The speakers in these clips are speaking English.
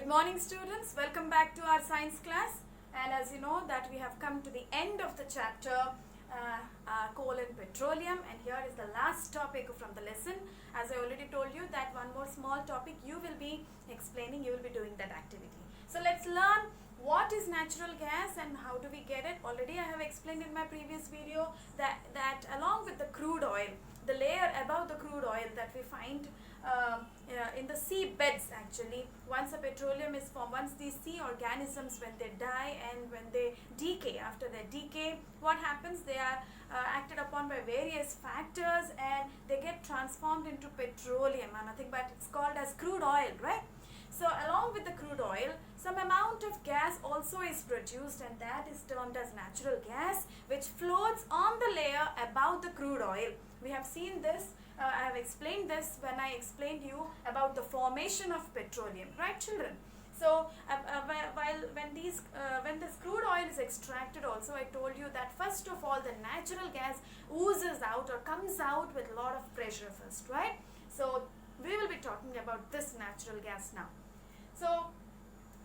Good morning students, welcome back to our science class, and as you know that we have come to the end of the chapter coal and petroleum, and here is the last topic from the lesson. As I already told you that one more small topic you will be explaining, you will be doing that activity. So let's learn what is natural gas and how do we get it. Already I have explained in my previous video that along with the crude oil, the layer above the crude oil that we find in the sea beds, actually, once a petroleum is formed, once these sea organisms, when they die and when they decay, after their decay, what happens? They are acted upon by various factors and they get transformed into petroleum, and nothing but it's called as crude oil, right? So along with the crude oil, some amount of gas also is produced, and that is termed as natural gas, which floats on the layer above the crude oil. We have seen this, I have explained this when I explained you about the formation of petroleum, right children? So when this crude oil is extracted also, I told you that first of all the natural gas oozes out or comes out with a lot of pressure first, right? So we will be talking about this natural gas now. So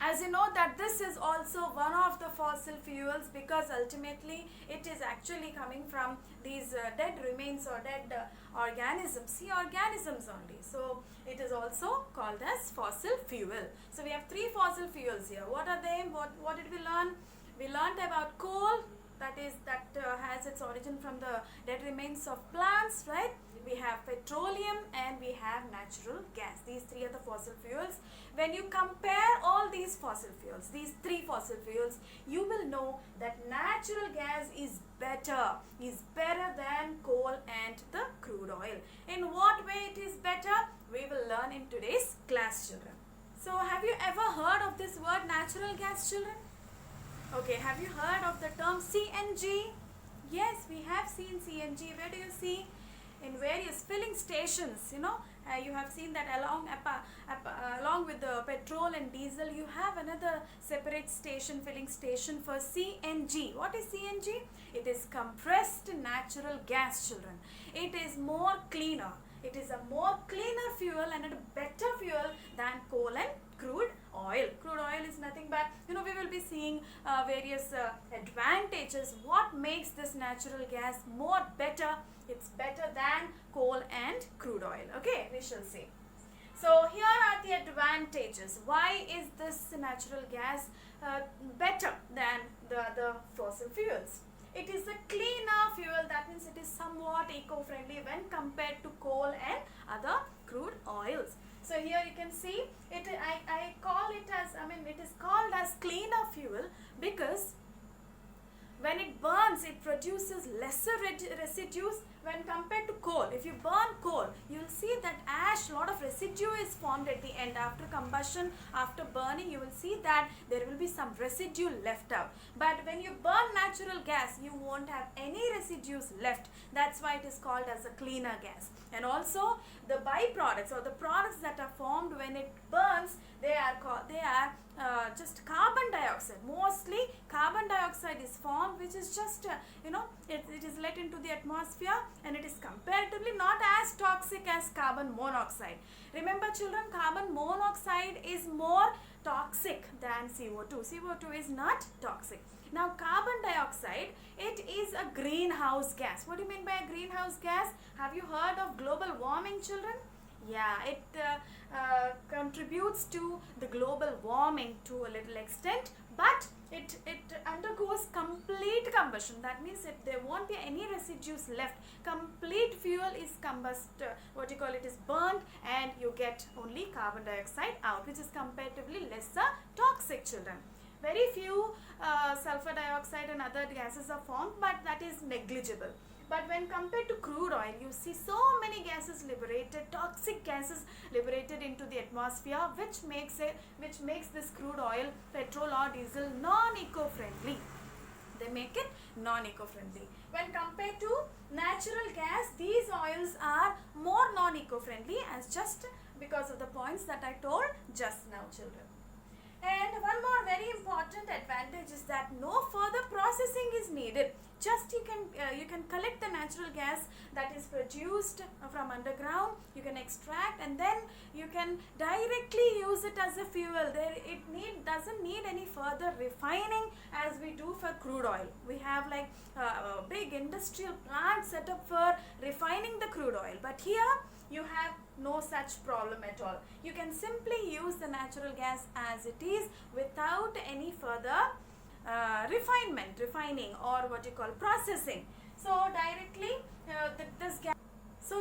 as you know that this is also one of the fossil fuels, because ultimately it is actually coming from these dead remains or dead organisms, sea organisms only. So it is also called as fossil fuel. So we have three fossil fuels here. What are they? What did we learn? We learned about coal, that has its origin from the dead remains of plants, right? We have petroleum and we have natural gas. These three are the fossil fuels. When you compare all these fossil fuels, these three fossil fuels, you will know that natural gas is better than coal and the crude oil. In what way it is better? We will learn in today's class, children. So have you ever heard of this word natural gas, children? Okay, have you heard of the term CNG? Yes, we have seen CNG. Where do you see? In various filling stations, you have seen that along with the petrol and diesel, you have another separate station, filling station for CNG. What is CNG? It is compressed natural gas, children. It is more cleaner. It is a more cleaner fuel and a better fuel than coal and crude oil. Crude oil is nothing but, we will be seeing various advantages. What makes this natural gas more better? It's better than coal and crude oil. Okay, we shall see. So here are the advantages. Why is this natural gas better than the other fossil fuels? It is a cleaner fuel, that means it is somewhat eco-friendly when compared to coal and other crude oils. So here you can see it. I call it as, it is called as cleaner fuel because when it burns, it produces lesser residues when compared to coal. If you burn coal, you will see that ash, lot of residue is formed at the end. After combustion, after burning, you will see that there will be some residue left out. But when you burn natural gas, you won't have any residues left. That's why it is called as a cleaner gas. And also the byproducts or the products that are formed when it burns, they are just carbon dioxide. Mostly carbon dioxide is formed, which is just it is let into the atmosphere, and it is comparatively not as toxic as carbon monoxide. Remember children, carbon monoxide is more toxic than CO2. CO2 is not toxic. Now carbon dioxide, it is a greenhouse gas. What do you mean by a greenhouse gas? Have you heard of global warming, children? Yeah, it contributes to the global warming to a little extent, but it undergoes complete combustion. That means there won't be any residues left. Complete fuel is is burned, and you get only carbon dioxide out, which is comparatively lesser toxic, children. Very few sulfur dioxide and other gases are formed, but that is negligible. But when compared to crude oil, you see so many gases liberated, toxic gases liberated into the atmosphere, which makes this crude oil, petrol or diesel non-eco-friendly. They make it non-eco-friendly. When compared to natural gas, these oils are more non-eco-friendly, as just because of the points that I told just now, children. And one more very important advantage is that no further processing is needed. just you can collect the natural gas that is produced from underground, you can extract, and then you can directly use it as a fuel. Doesn't need any further refining as we do for crude oil. We have like a big industrial plant set up for refining the crude oil, but here you have no such problem at all. You can simply use the natural gas as it is without any further refining, or what you call processing. So directly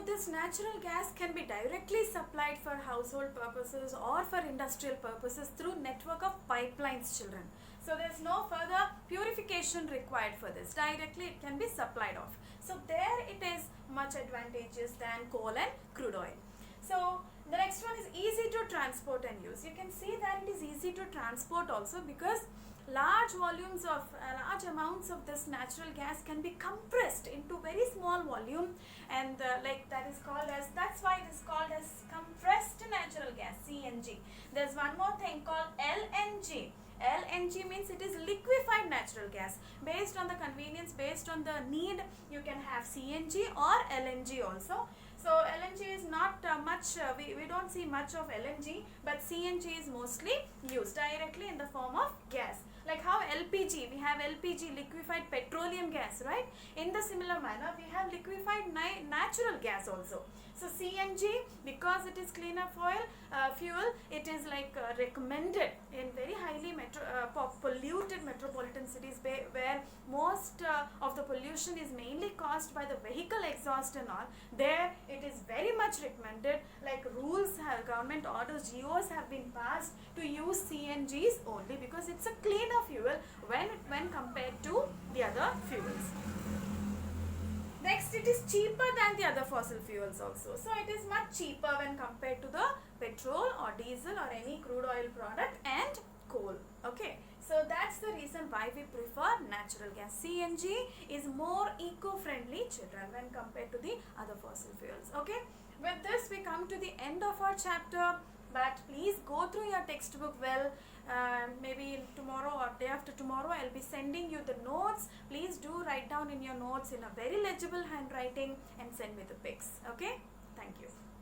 this natural gas can be directly supplied for household purposes or for industrial purposes through network of pipelines, children. So there's no further purification required for this. Directly it can be supplied off. So there it is much advantageous than coal and crude oil. So the next one is easy to transport and use. You can see that it is easy to transport also, because large amounts of this natural gas can be compressed into very small volume, and that's why it is called as compressed natural gas, CNG. There's one more thing called LNG. LNG means it is liquefied natural gas. Based on the convenience, based on the need, you can have CNG or LNG also. So LNG is not we don't see much of LNG, but CNG is mostly used directly in the form of gas. Like how LPG, we have LPG, liquefied petroleum gas, right? In the similar manner, we have liquefied natural gas also. So CNG, because it is cleaner fuel, it is like recommended in very highly polluted metropolitan cities where most of the pollution is mainly caused by the vehicle exhaust and all. There it is very much recommended, like government orders, GOs have been passed to use CNGs only, because it's a cleaner fuel when compared to the other fuels. Next, it is cheaper than the other fossil fuels also. So it is much cheaper when compared to the petrol or diesel or any crude oil product and coal. Okay, so that's the reason why we prefer natural gas. CNG is more eco-friendly, children, when compared to the other fossil fuels. Okay, with this we come to the end of our chapter. But please go through your textbook well. Maybe tomorrow or day after tomorrow I'll be sending you the notes. Please do write down in your notes in a very legible handwriting and send me the pics. Okay, thank you.